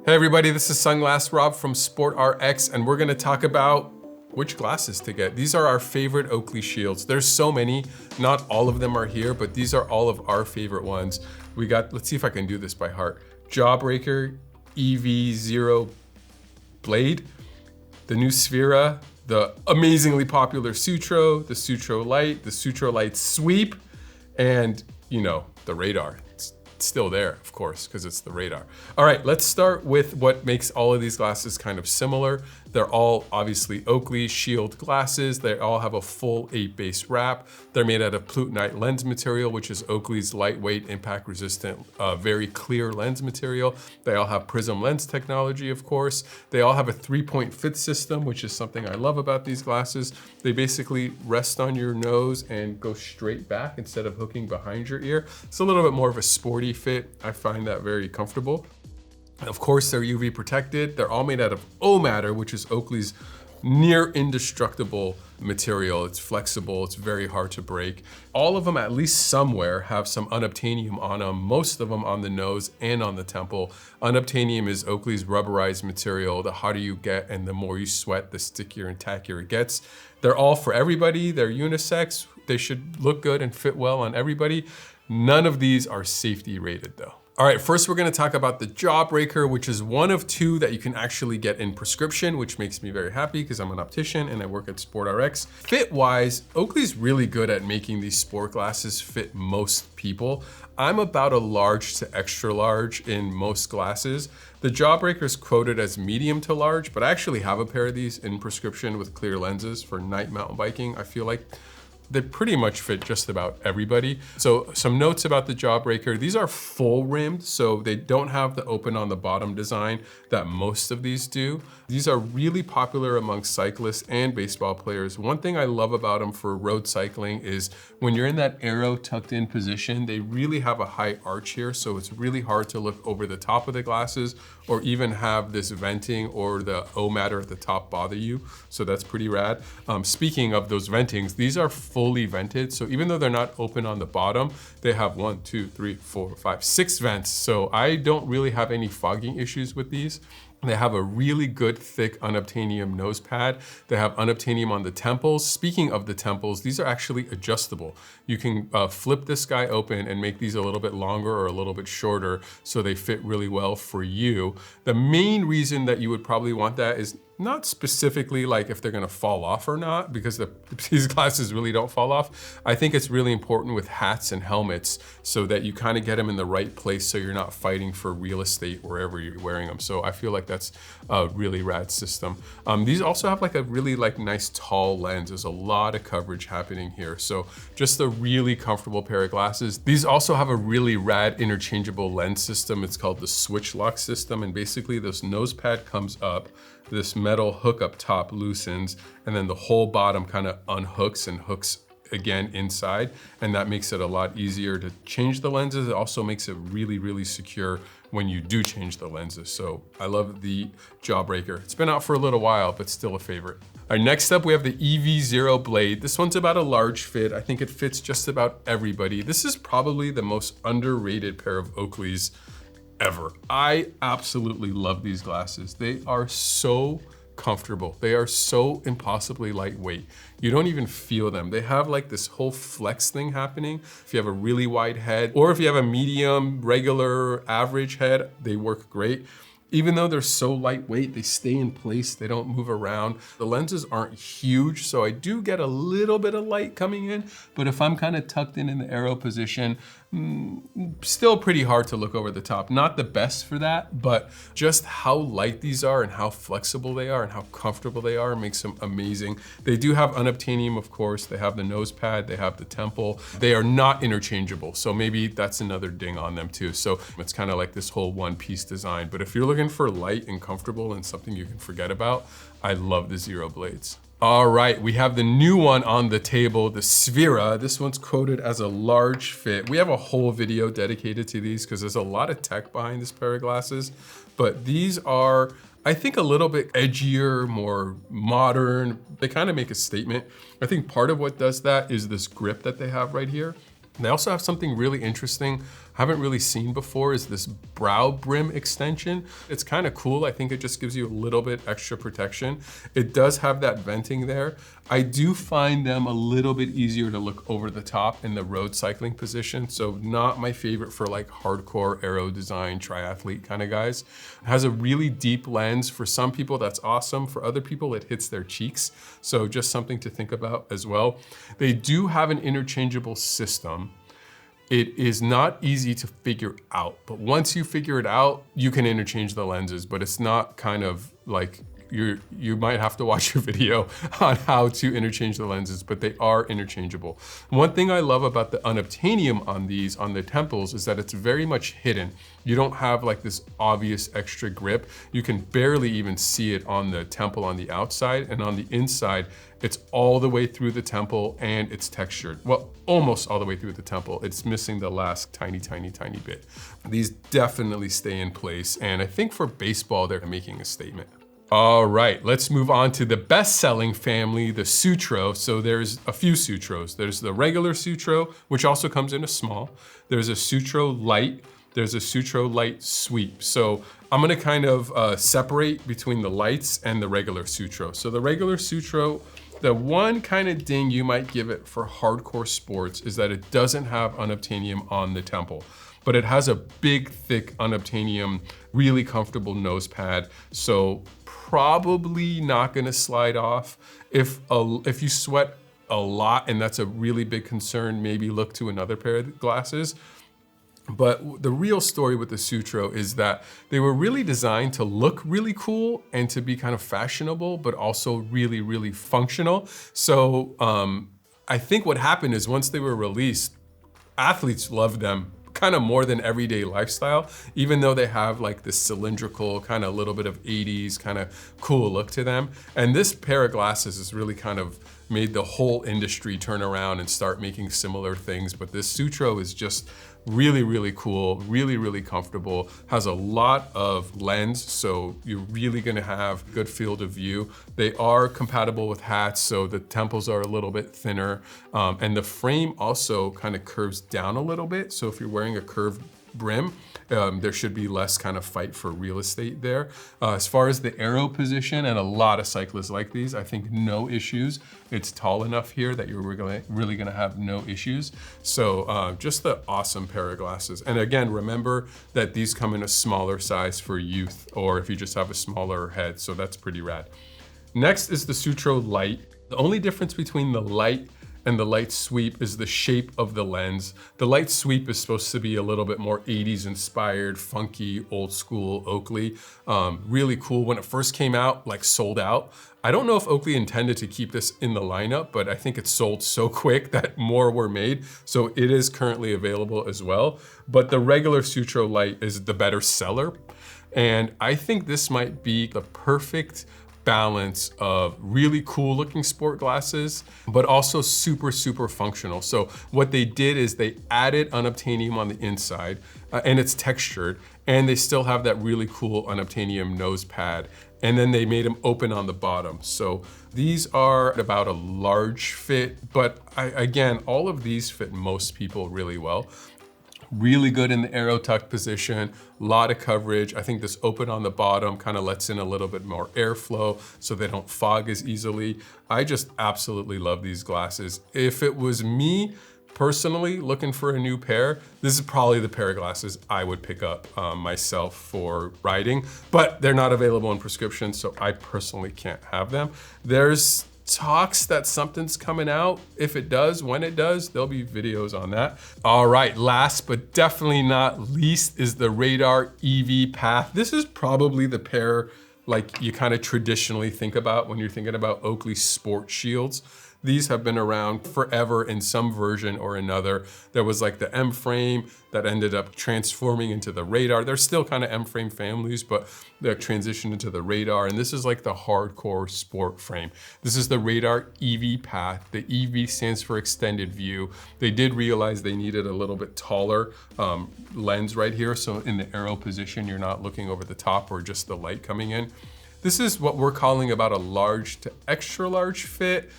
Hey everybody, this is Sunglass Rob from SportRx, and we're gonna talk about which glasses to get. These are our favorite Oakley shields. There's so many, not all of them are here, but these are all of our favorite ones. We got, let's see if I can do this by heart. Jawbreaker, EVZero Blade, the new Sphaera, the amazingly popular Sutro, the Sutro Lite, the Sutro Lite Sweep, and the radar. It's still there, of course, because it's the radar. All right, let's start with what makes all of these glasses kind of similar. They're all obviously Oakley shield glasses. They all have a full 8 base wrap. They're made out of plutonite lens material, which is Oakley's lightweight, impact resistant, very clear lens material. They all have prism lens technology, of course. They all have a 3-point fit system, which is something I love about these glasses. They basically rest on your nose and go straight back instead of hooking behind your ear. It's a little bit more of a sporty fit. I find that very comfortable. Of course, they're UV protected. They're all made out of O-Matter, which is Oakley's near indestructible material. It's flexible, it's very hard to break. All of them, at least somewhere, have some unobtainium on them, most of them on the nose and on the temple. Unobtainium is Oakley's rubberized material. The hotter you get and the more you sweat, the stickier and tackier it gets. They're all for everybody, they're unisex. They should look good and fit well on everybody. None of these are safety rated though. All right, first we're gonna talk about the Jawbreaker, which is one of 2 that you can actually get in prescription, which makes me very happy because I'm an optician and I work at SportRx. Fit-wise, Oakley's really good at making these sport glasses fit most people. I'm about a large to extra large in most glasses. The Jawbreaker is quoted as medium to large, but I actually have a pair of these in prescription with clear lenses for night mountain biking. I feel like they pretty much fit just about everybody. So some notes about the Jawbreaker. These are full rimmed, so they don't have the open on the bottom design that most of these do. These are really popular among cyclists and baseball players. One thing I love about them for road cycling is when you're in that arrow tucked in position, they really have a high arch here, so it's really hard to look over the top of the glasses or even have this venting or the O-Matter at the top bother you. So that's pretty rad. Speaking of those ventings, these are fully vented. So even though they're not open on the bottom, they have 1, 2, 3, 4, 5, 6 vents. So I don't really have any fogging issues with these. They have a really good thick unobtainium nose pad. They have unobtainium on the temples. Speaking of the temples, these are actually adjustable. You can flip this guy open and make these a little bit longer or a little bit shorter so they fit really well for you. The main reason that you would probably want that is not specifically like if they're gonna fall off or not, because these glasses really don't fall off. I think it's really important with hats and helmets so that you kind of get them in the right place so you're not fighting for real estate wherever you're wearing them. So I feel like that's a really rad system. These also have like a really nice tall lens. There's a lot of coverage happening here. So just a really comfortable pair of glasses. These also have a really rad interchangeable lens system. It's called the switch lock system. And basically this nose pad comes up, this metal hook up top loosens, and then the whole bottom kind of unhooks and hooks again inside. And that makes it a lot easier to change the lenses. It also makes it really, really secure when you do change the lenses. So I love the Jawbreaker. It's been out for a little while, but still a favorite. All right, next up we have the EVZero Blade. This one's about a large fit. I think it fits just about everybody. This is probably the most underrated pair of Oakleys ever. I absolutely love these glasses. They are so comfortable. They are so impossibly lightweight. You don't even feel them. They have like this whole flex thing happening. If you have a really wide head, or if you have a medium, regular, average head, they work great. Even though they're so lightweight, they stay in place, they don't move around. The lenses aren't huge, so I do get a little bit of light coming in, but if I'm kind of tucked in the arrow position, still pretty hard to look over the top. Not the best for that, but just how light these are and how flexible they are and how comfortable they are makes them amazing. They do have unobtainium, of course. They have the nose pad, they have the temple. They are not interchangeable, so maybe that's another ding on them too. So it's kind of like this whole one-piece design. But if you're looking for light and comfortable and something you can forget about, I love the Zero Blades. All right, we have the new one on the table, the Sphaera. This one's quoted as a large fit. We have a whole video dedicated to these because there's a lot of tech behind this pair of glasses, but these are, I think, a little bit edgier, more modern. They kind of make a statement. I think part of what does that is this grip that they have right here. They also have something really interesting haven't really seen before is this brow brim extension. It's kind of cool. I think it just gives you a little bit extra protection. It does have that venting there. I do find them a little bit easier to look over the top in the road cycling position. So not my favorite for like hardcore aero design, triathlete kind of guys. It has a really deep lens. For some people, that's awesome. For other people, it hits their cheeks. So just something to think about as well. They do have an interchangeable system. It is not easy to figure out, but once you figure it out, you can interchange the lenses, but it's not kind of like you might have to watch a video on how to interchange the lenses, but they are interchangeable. One thing I love about the unobtainium on these, on the temples, is that it's very much hidden. You don't have like this obvious extra grip. You can barely even see it on the temple on the outside, and on the inside, it's all the way through the temple and it's textured. Well, almost all the way through the temple. It's missing the last tiny, tiny, tiny bit. These definitely stay in place, and I think for baseball, they're making a statement. All right, let's move on to the best-selling family, the Sutro. So there's a few Sutros. There's the regular Sutro, which also comes in a small. There's a Sutro Lite. There's a Sutro Lite Sweep. So I'm gonna kind of separate between the lights and the regular Sutro. So the regular Sutro, the one kind of ding you might give it for hardcore sports is that it doesn't have unobtainium on the temple, but it has a big, thick unobtainium, really comfortable nose pad. So probably not gonna slide off. If you sweat a lot and that's a really big concern, maybe look to another pair of glasses. But the real story with the Sutro is that they were really designed to look really cool and to be kind of fashionable, but also really, really functional. So I think what happened is once they were released, athletes loved them kind of more than everyday lifestyle, even though they have like this cylindrical kind of little bit of 80s kind of cool look to them. And this pair of glasses has really kind of made the whole industry turn around and start making similar things. But this Sutro is just really, really cool, really, really comfortable, has a lot of lens, so you're really gonna have good field of view. They are compatible with hats, so the temples are a little bit thinner, and the frame also kind of curves down a little bit, so if you're wearing a curved brim, there should be less kind of fight for real estate there. As far as the aero position, and a lot of cyclists like these, I think no issues. It's tall enough here that you're really gonna have no issues. So just the awesome pair of glasses. And again, remember that these come in a smaller size for youth, or if you just have a smaller head, so that's pretty rad. Next is the Sutro Lite. The only difference between the Lite and the Lite Sweep is the shape of the lens. The Lite Sweep is supposed to be a little bit more 80s inspired, funky, old school Oakley. Really cool. When it first came out, like sold out. I don't know if Oakley intended to keep this in the lineup, but I think it sold so quick that more were made. So it is currently available as well. But the regular Sutro Lite is the better seller. And I think this might be the perfect balance of really cool looking sport glasses, but also super, super functional. So what they did is they added unobtainium on the inside and it's textured, and they still have that really cool unobtainium nose pad. And then they made them open on the bottom. So these are about a large fit, but again, all of these fit most people really well. Really good in the aero tuck position, a lot of coverage. I think this open on the bottom kind of lets in a little bit more airflow so they don't fog as easily. I just absolutely love these glasses. If it was me personally looking for a new pair, this is probably the pair of glasses I would pick up myself for riding, but they're not available in prescription, so I personally can't have them. There's talks that something's coming out. If it does, when it does, there'll be videos on that. All right, last but definitely not least is the Radar EV Path. This is probably the pair like you kind of traditionally think about when you're thinking about Oakley sport shields. These have been around forever in some version or another. There was like the M frame that ended up transforming into the Radar. They're still kind of M frame families, but they're transitioned into the Radar. And this is like the hardcore sport frame. This is the Radar EV Path. The EV stands for extended view. They did realize they needed a little bit taller lens right here. So in the aero position, you're not looking over the top or just the light coming in. This is what we're calling about a large to extra large fit.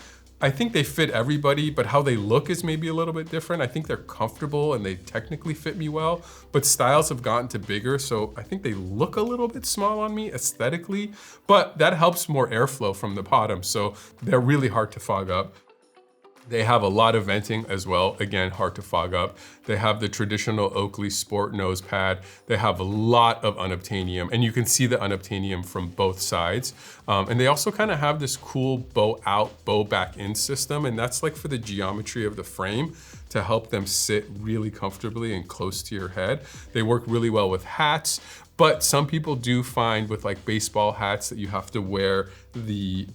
I think they fit everybody, but how they look is maybe a little bit different. I think they're comfortable and they technically fit me well, but styles have gotten to bigger, so I think they look a little bit small on me aesthetically, but that helps more airflow from the bottom, so they're really hard to fog up. They have a lot of venting as well. Again, hard to fog up. They have the traditional Oakley sport nose pad. They have a lot of unobtainium, and you can see the unobtainium from both sides. And they also kind of have this cool bow out, bow back in system, and that's like for the geometry of the frame to help them sit really comfortably and close to your head. They work really well with hats, but some people do find with like baseball hats that you have to wear the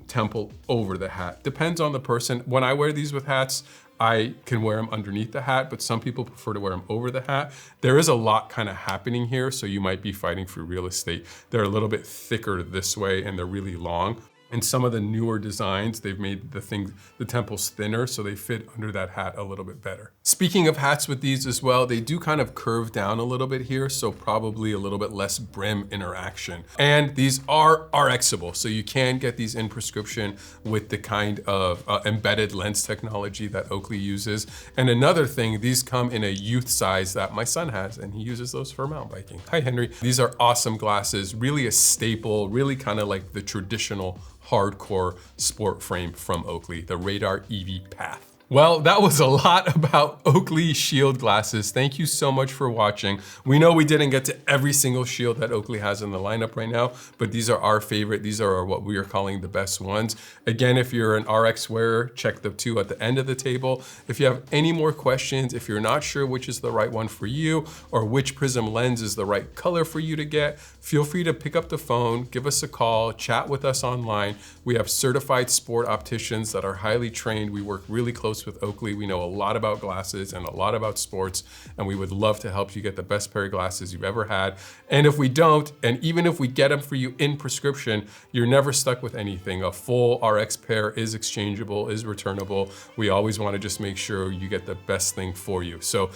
temple over the hat. Depends on the person. When I wear these with hats, I can wear them underneath the hat, but some people prefer to wear them over the hat. There is a lot kind of happening here, so you might be fighting for real estate. They're a little bit thicker this way and they're really long. And some of the newer designs, they've made the temples thinner, so they fit under that hat a little bit better. Speaking of hats with these as well, they do kind of curve down a little bit here, so probably a little bit less brim interaction. And these are RXable, so you can get these in prescription with the kind of embedded lens technology that Oakley uses. And another thing, these come in a youth size that my son has, and he uses those for mountain biking. Hi, Henry. These are awesome glasses, really a staple, really kind of like the traditional hardcore sport frame from Oakley, the Radar EV Path. Well, that was a lot about Oakley Shield glasses. Thank you so much for watching. We know we didn't get to every single shield that Oakley has in the lineup right now, but these are our favorite. These are what we are calling the best ones. Again, if you're an RX wearer, check the two at the end of the table. If you have any more questions, if you're not sure which is the right one for you or which prism lens is the right color for you to get, feel free to pick up the phone, give us a call, chat with us online. We have certified sport opticians that are highly trained. We work really close with Oakley. We know a lot about glasses and a lot about sports, and we would love to help you get the best pair of glasses you've ever had. And if we don't, and even if we get them for you in prescription, you're never stuck with anything. A full RX pair is exchangeable, is returnable. We always want to just make sure you get the best thing for you. So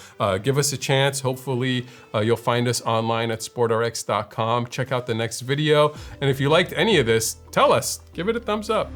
give us a chance. Hopefully you'll find us online at sportrx.com. Check out the next video. And if you liked any of this, tell us, give it a thumbs up.